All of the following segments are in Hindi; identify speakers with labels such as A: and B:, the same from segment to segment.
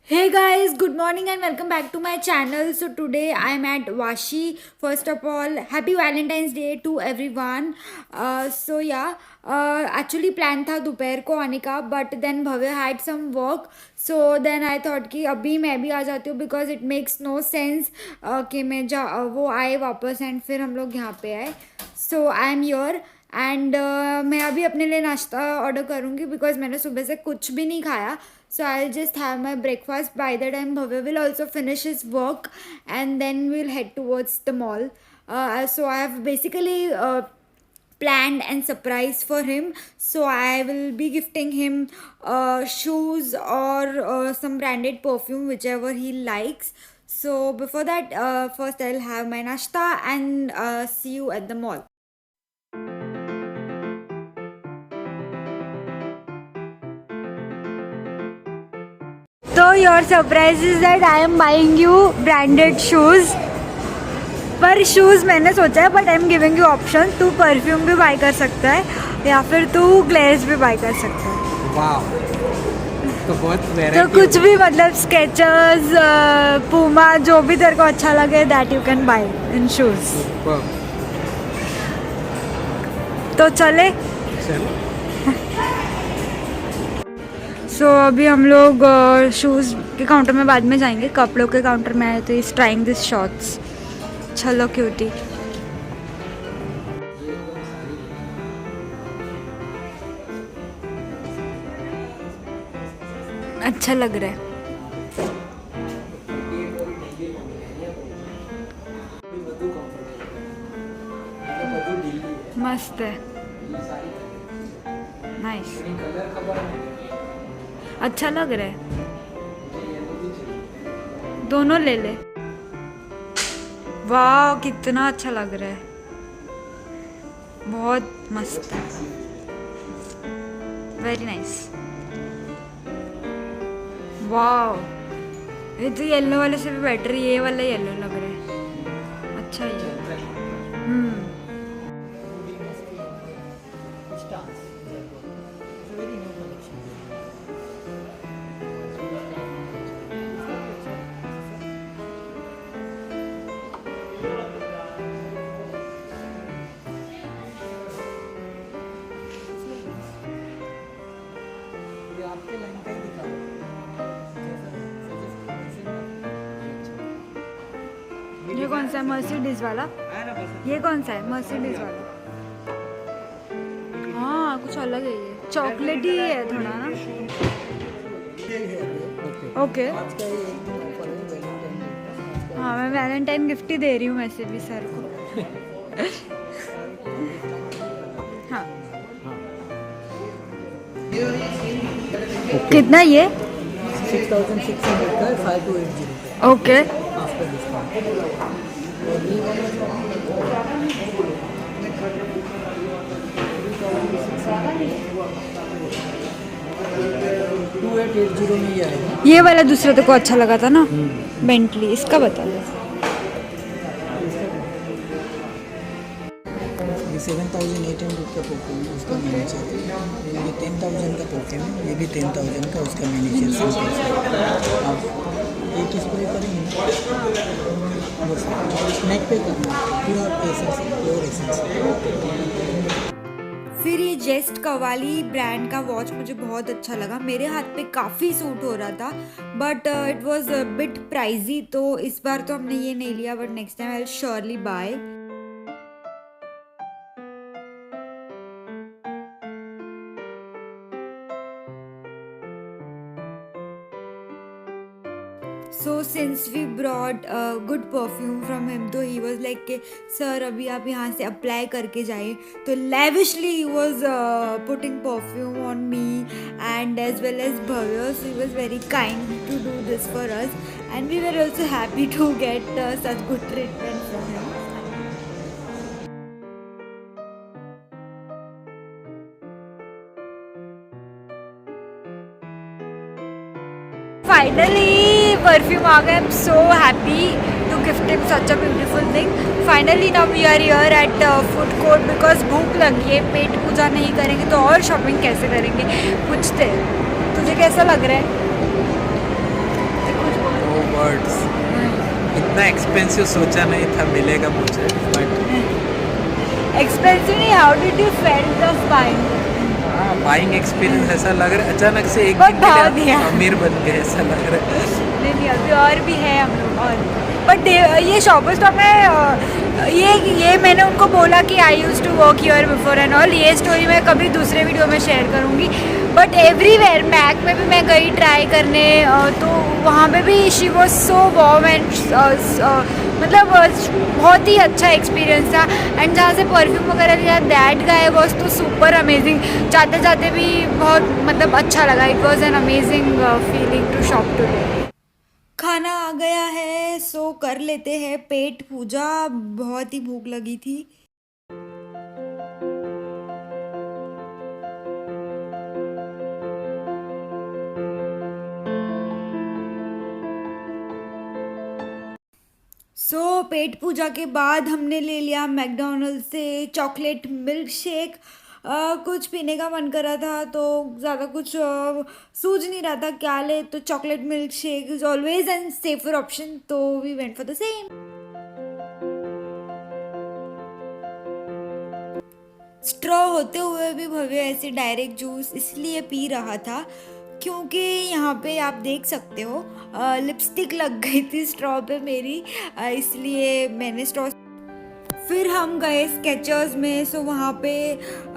A: Hey guys, good morning and welcome back to my channel. So today I am at Vashi. First of all, happy Valentine's Day to everyone. Actually plan था दोपहर को आने का, but then Bhavya had some work. So then I thought कि अभी मैं भी आ जाती हूँ because it makes no sense कि वो आए वापस and फिर हम लोग यहाँ पे आए. So I am here. And मैं अभी अपने लिए नाश्ता ऑर्डर करूँगी बिकॉज मैंने सुबह से कुछ भी नहीं खाया. So I just have my breakfast. By the time Bhavya will also finish his work and then we'll head towards the mall. So I have basically planned and surprise for him. So I will be gifting him shoes or some branded perfume, whichever he likes. So before that, first I'll have my nashta and see you at the mall. So your surprise is that I am buying you branded shoes. पर शूज़ मैंने सोचा है but I am giving you option. तू परफ्यूम भी बाय कर सकता है या फिर तू ग्लेज भी बाय कर सकता है.
B: वाह, तो बहुत
A: तो कुछ भी मतलब स्केचर्स, पूमा, जो भी तेरे को अच्छा लगे that you can buy in shoes. तो चले. सो अभी हम लोग शूज़ के काउंटर में बाद में जाएंगे. कपड़ों के काउंटर में आए तो इस ट्राइंग दिस शॉर्ट्स. चलो क्यूटी. अच्छा लग रहा है. मस्त है. नाइस. अच्छा लग रहा है. दोनों ले ले. वाह कितना अच्छा लग रहा है. बहुत मस्त है. Very nice. वाह ये तो येलो वाले से भी बेटर. ये वाला येलो लग रहा है. अच्छा ये. ये कौन सा है? मर्सिडीज वाला. ये कौन सा है? मर्सिडीज वाला. हाँ कुछ अलग है. ये चॉकलेट ही है थोड़ा ना. ओके. हाँ मैं वैलेंटाइन गिफ्ट ही दे रही हूँ वैसे भी सर को. हाँ. कितना ये?
C: 6,600 का 5280.
A: ओके.
C: आफ्टर डिस्काउंट 2880 में ही आएगा.
A: ये वाला दूसरा तो को अच्छा लगा था ना, बेंटली. इसका बता दो.
C: ये 7,800 का परफ्यूम है, उसका मिनीचर. ये 10,000 का परफ्यूम है, ये भी 10,000 का, उसका मिनीचर. आप एक स्प्रे करेंगे बस नेक पे करना. Pure essence.
A: फिर ये जेस्ट कवाली ब्रांड का वॉच मुझे बहुत अच्छा लगा. मेरे हाथ पे काफ़ी सूट हो रहा था but it was a bit pricey. तो इस बार तो हमने ये नहीं लिया but next time I will surely buy. So since we brought a good perfume from him, तो he was like कि सर अभी आप यहाँ से अप्लाई करके जाइए. तो lavishly he was putting perfume on me and as well as Bhavya. So he was very kind to do this for us and we were also happy to get such good treatment from him. Finally perfume आ गया. I'm so happy to gift him such a beautiful thing. Finally now we are here at food court because भूख लगी है. पेट पूजा नहीं करेंगे तो और शॉपिंग कैसे करेंगे. पूछते तुझे कैसा लग रहा है?
B: एक्सपेंसिव सोचा नहीं था मिलेगा मुझे, बट
A: एक्सपेंसिव नहीं, how did you felt of buying?
B: हाँ, बाइंग एक्सपीरियंस ऐसा लग रहा है अचानक से एक
A: बहुत
B: दिन के
A: भाव
B: लिए
A: दिया।
B: अमीर बन गए ऐसा लग रहा है।
A: नहीं अभी और भी है हम लोग और, बट ये शॉपर स्टॉप में ये मैंने उनको बोला कि I use to work here before and all, ये स्टोरी मैं कभी दूसरे वीडियो में शेयर करूँगी। बट एवरीवेयर मैक में भी मैं गई ट्राई करने, तो वहाँ पे भी she was so warm and मतलब बहुत ही अच्छा एक्सपीरियंस था। एंड जहाँ से परफ्यूम वगैरह लिया दैट गाय वॉज तो सुपर अमेजिंग, जाते जाते भी बहुत मतलब अच्छा लगा। It was an amazing feeling to shop today. खाना आ गया है, सो कर लेते हैं पेट पूजा, बहुत ही भूख लगी थी। सो पेट पूजा के बाद हमने ले लिया मैकडोनल्ड से चॉकलेट मिल्क शेक। कुछ पीने का मन कर रहा था तो ज़्यादा कुछ सूझ नहीं रहा था क्या ले, तो chocolate milk shake is always an safer option, तो we went for the same. Straw होते हुए भी भव्य ऐसे डायरेक्ट जूस इसलिए पी रहा था क्योंकि यहाँ पे आप देख सकते हो लिपस्टिक लग गई थी स्ट्रॉ पे मेरी, इसलिए मैंने स्ट्रॉ। फिर हम गए स्केचर्स में, सो वहाँ पे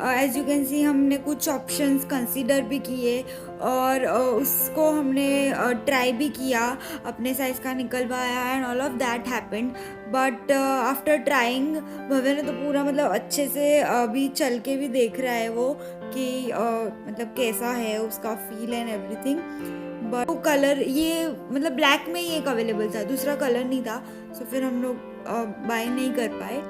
A: एज यू कैन सी हमने कुछ ऑप्शंस कंसीडर भी किए और उसको हमने ट्राई भी किया, अपने साइज़ का निकलवाया and all of that happened. But after trying Bhavya ने तो पूरा मतलब अच्छे से अभी चल के भी देख रहा है वो कि मतलब कैसा है उसका फील एंड एवरीथिंग। बट वो कलर ये मतलब ब्लैक में ही एक अवेलेबल था, दूसरा कलर नहीं था, सो फिर हम लोग बाय नहीं कर पाए।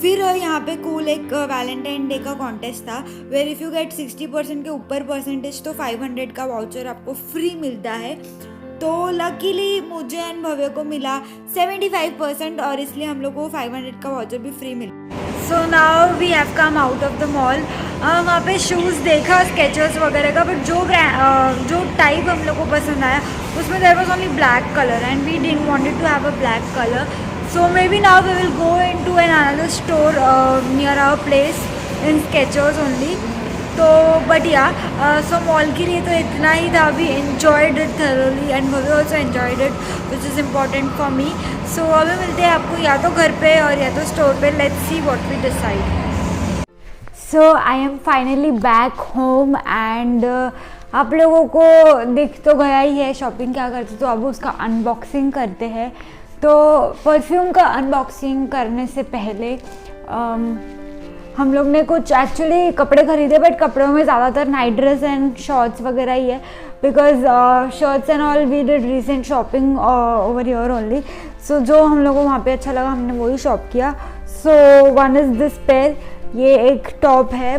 A: फिर यहाँ पे कूल एक वैलेंटाइन डे का कॉन्टेस्ट था, वेयर इफ़ यू गेट 60% के ऊपर परसेंटेज तो 500 का वाउचर आपको फ्री मिलता है। तो लकीली मुझे एंड भव्य को मिला 75% और इसलिए हम लोग को 500 का वाउचर भी फ्री मिला। So now we have come out of the mall. वहाँ पे शूज़ देखा स्केचर्स वगैरह का, बट जो टाइप हम लोग को पसंद आया उसमें there was only black colour and we didn't wanted to have a black colour. So maybe now we will go into another store near our place in Skechers only. तो but yeah, so mall के लिए तो इतना ही था. We enjoyed it thoroughly and we also enjoyed it, which is important for me. So अभी मिलते हैं आपको या तो घर पे और या तो स्टोर पे. Let's see what we decide. So I am finally back home and आप लोगों को दिख तो गया ही है शॉपिंग क्या करते, तो अब उसका अनबॉक्सिंग करते हैं. तो परफ्यूम का अनबॉक्सिंग करने से पहले हम लोग ने कुछ एक्चुअली कपड़े खरीदे, बट कपड़ों में ज़्यादातर नाइट ड्रेस एंड शॉर्ट्स वगैरह ही है, because shirts and all we did recent shopping over here only. So जो हम लोगों को वहाँ पे अच्छा लगा हमने वही शॉप किया. So one is this pair, ये एक टॉप है,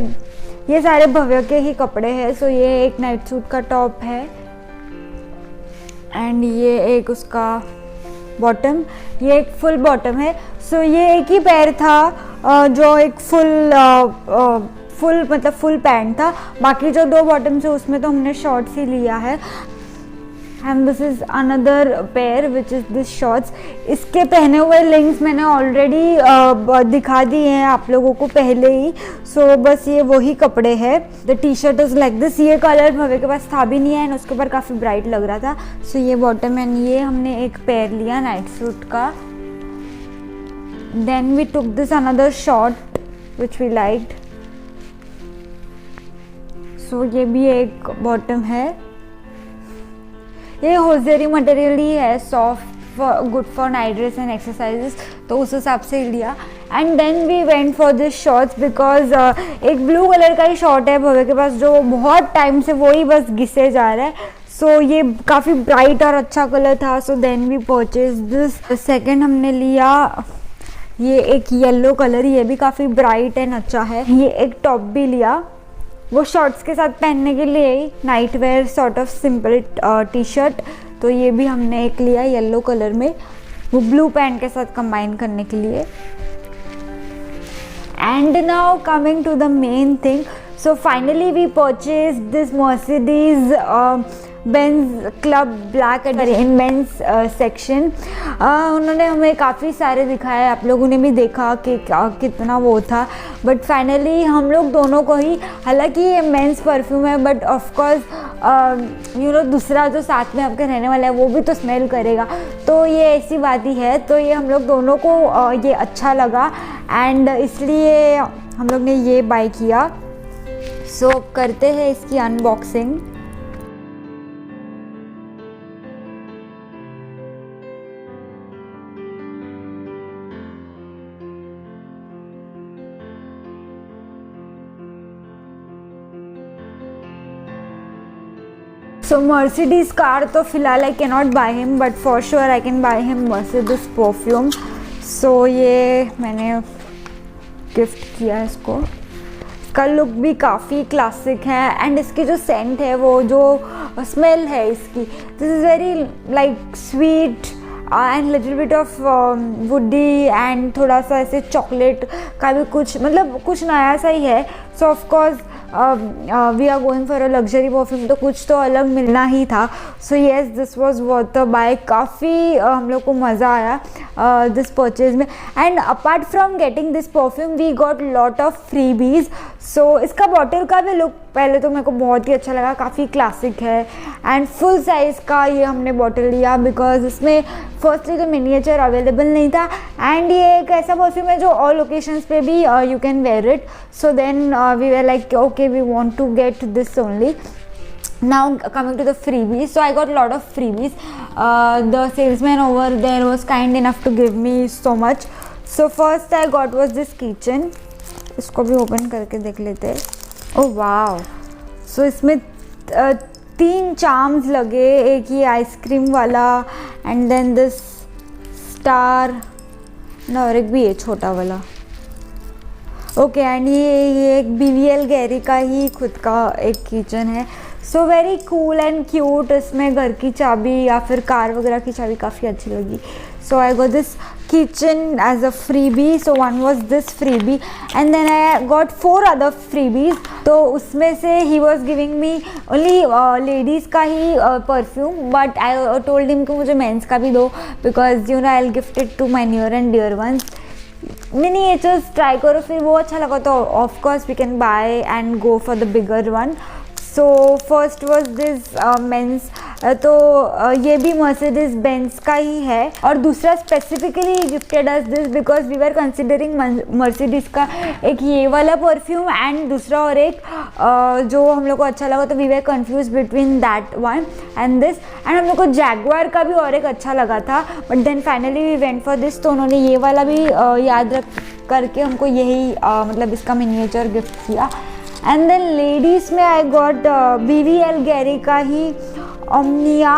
A: ये सारे भव्य के ही कपड़े हैं. सो ये एक नाइट सूट का टॉप है एंड ये एक उसका बॉटम, ये एक फुल बॉटम है. सो ये एक ही पैर था जो एक फुल मतलब फुल पैंट था. बाकी जो दो बॉटम्स है उसमें तो हमने शॉर्ट्स ही लिया है. And this is another pair which is this shorts. इसके पहने हुए लिंक्स मैंने ऑलरेडी दिखा दिए हैं आप लोगों को पहले ही. सो बस ये वही कपड़े हैं. The T shirt is like this. ये कलर भव्य के पास था भी नहीं है एंड उसके ऊपर काफ़ी ब्राइट लग रहा था. सो ये बॉटम एंड ये हमने एक पेयर लिया नाइट सूट का. Then we took this another short which we liked. So ये भी एक बॉटम है. ये होजेरी मटेरियल ही है, soft, good for night dress and exercises, तो उस हिसाब से लिया. And then we went for this shorts because एक ब्लू कलर का ही शॉर्ट है भव्य के पास जो बहुत टाइम से वो ही बस घिसे जा रहा है. सो ये काफ़ी ब्राइट और अच्छा कलर था. So then we purchase this. Second हमने लिया ये एक येलो कलर, ये भी काफ़ी ब्राइट एंड अच्छा है। ये एक टॉप भी लिया, वो शॉर्ट्स के साथ पहनने के लिए ही, night wear sort of simple T shirt. तो ये भी हमने एक लिया येलो कलर में, वो ब्लू पैंट के साथ कंबाइन करने के लिए। And now coming to the main thing, so finally we purchased this Mercedes Benz Club Black in Benz section। उन्होंने हमें काफ़ी सारे दिखाए, आप लोगों ने भी देखा कि कितना वो था, बट फाइनली हम लोग दोनों को ही, हालांकि ये मेंस परफ्यूम है बट ऑफकोर्स यू नो दूसरा जो साथ में आपके रहने वाला है वो भी तो स्मेल करेगा, तो ये ऐसी बात ही है। तो ये हम लोग दोनों को ये अच्छा लगा एंड इसलिए हम लोग ने ये बाय किया। सो करते हैं इसकी अनबॉक्सिंग। सो मर्सिडीज़ कार तो फिलहाल I can not buy him, but for sure I can buy him Mercedes perfume. So ये मैंने गिफ्ट किया इसको। इसका लुक भी काफ़ी क्लासिक है एंड इसकी जो सेंट है, वो जो स्मेल है इसकी, this is very like sweet and little bit of woody and थोड़ा सा ऐसे चॉकलेट का भी कुछ, मतलब कुछ नया सा ही है। So of course we are going for a luxury perfume, तो कुछ तो अलग मिलना ही था। So yes, this was worth a buy. काफ़ी हम लोग को मज़ा आया दिस परचेज में। And apart from getting this perfume we got lot of freebies. So इसका बॉटल का भी लुक पहले तो मेरे को बहुत ही अच्छा लगा, काफ़ी क्लासिक है एंड फुल साइज़ का ये हमने बॉटल लिया बिकॉज इसमें फर्स्टली तो मिनिएचर अवेलेबल नहीं था एंड ये एक ऐसा परफ्यूम है जो ऑल ओकेशंस पे भी you can wear it. So then we were like okay, we want to get this only. Now coming to the freebies, so I got a lot of freebies. The salesman over there was kind enough to give me so much. So first I got was this keychain. इसको भी ओपन करके देख लेते हैं। Oh wow! So इसमें 3 चार्म्स लगे, एक ये आइसक्रीम वाला एंड देन दिस स्टार और एक भी ये छोटा वाला। ओके एंड ये एक BVL गैरी का ही खुद का एक किचन है। So very cool and cute. इसमें घर की चाबी या फिर कार वगैरह की चाबी काफ़ी अच्छी लगी। So I got this kitchen as a freebie. So one was this freebie and then I got 4 other freebies. तो उसमें से ही was giving me only ladies का ही perfume, but I told him कि मुझे मेंस का भी दो because you know I will gift it to my near and dear ones. Miniatures try करो, फिर वो अच्छा लगा तो of course we can buy and go for the bigger one. So first was this men's, तो ये भी मर्सिडीज बेंज का ही है और दूसरा specifically gifted us this because we were considering Mercedes का एक ये वाला परफ्यूम एंड दूसरा और एक जो हम लोग को अच्छा लगा, तो we were confuse between that one and this. And हम लोग को जैगवार का भी और एक अच्छा लगा था, but then finally we went for this. तो उन्होंने ये वाला भी याद रख करके हमको यही मतलब इसका मिनिएचर गिफ्ट किया। एंड देन लेडीज़ में आई गॉट BVL गैरी का ही ओमनिया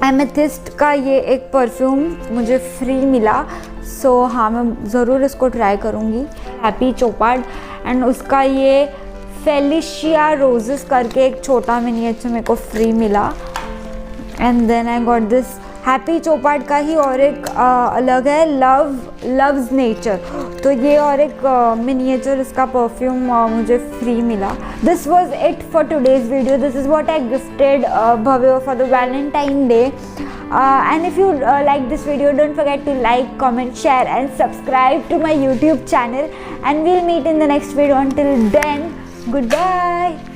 A: एमेथिस्ट का ये एक परफ्यूम मुझे फ्री मिला। सो हाँ, मैं ज़रूर इसको ट्राई करूँगी। हैप्पी चोपार्ड एंड उसका ये फेलिशिया रोजेस करके एक छोटा मिनिएचर मेरे को फ्री मिला। And then I got this happy Chopard का ही और एक अलग है लव्स नेचर, तो ये और एक मिनिएचर इसका परफ्यूम मुझे फ्री मिला। This was it for today's video. This is what I gifted Bhavya for the Valentine day. And if you like this video, don't forget to like, comment, share and subscribe to my YouTube channel, and we'll meet in the next video. Until then, goodbye.